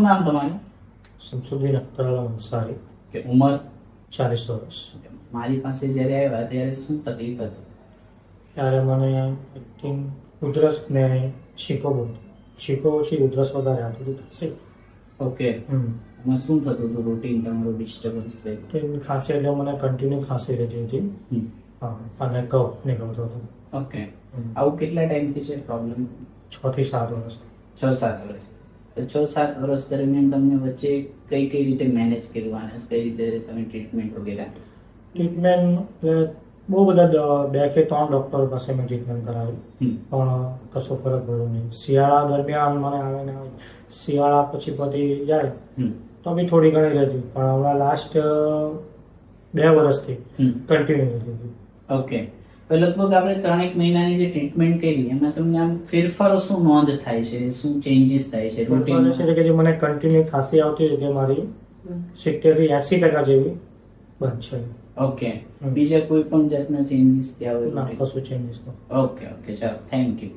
શું નામ તમારું? શમસુદ્દીન અખ્તર અંસારી, કે ઉંમર? 40 વર્ષ. મારી પાસે જ્યારે આવ્યા ત્યારે શું તકલીફ હતી? ત્યારે મને આઈ થિંક ઉધરસ ને છીકો બહુ, છીકો ઓછી, ઉધરસ વધારે આવતી હતી ખાંસી. ઓકે, એમાં શું થતું હતું? રૂટીન તમારું ડિસ્ટર્બન્સ થયું? ખાંસી એટલે મને કન્ટિન્યુ ખાંસી રહેતી હતી. હા, અને કફ નીકળતો હતો. ઓકે, આવું કેટલા ટાઈમથી છે પ્રોબ્લેમ? 6 થી 7 વર્ષ. 6-7 વર્ષ. તો 6-7 વર્ષ દરમિયાન તમને વચ્ચે કઈ કઈ રીતે મેનેજ કર્યું અને કઈ રીતે તમે ટ્રીટમેન્ટ વગેરે? ટ્રીટમેન્ટ એટલે બહુ બધા 2 કે 3 ડૉક્ટર પાસે મેં ટ્રીટમેન્ટ કરાવી, પણ કશો ફરક પડ્યો નહીં. શિયાળા દરમિયાન મને આવે ને શિયાળા પછી જાય તો બી થોડી ઘણી રહેતી, પણ હમણાં લાસ્ટ 2 વર્ષથી કન્ટિન્યુ રહેતી હતી. ઓકે, તો લગભગ આપણે 3-1 મહિનાની જે ટ્રીટમેન્ટ કરી એમાં તમને આમ ફેરફારો શું નોંધ થાય છે? શું ચેન્જીસ થાય છે રૂટીન? છે કે જે મને કન્ટિન્યુ ખાંસી આવતી હતી તે મારી 70 થી 80% જેવી બંધ છે. ઓકે, બીજા કોઈ પણ જાતના ચેન્જીસ થયા હોય? ના, કશું ચેન્જીસ નથી. ઓકે, ચાલો, થેન્ક યુ.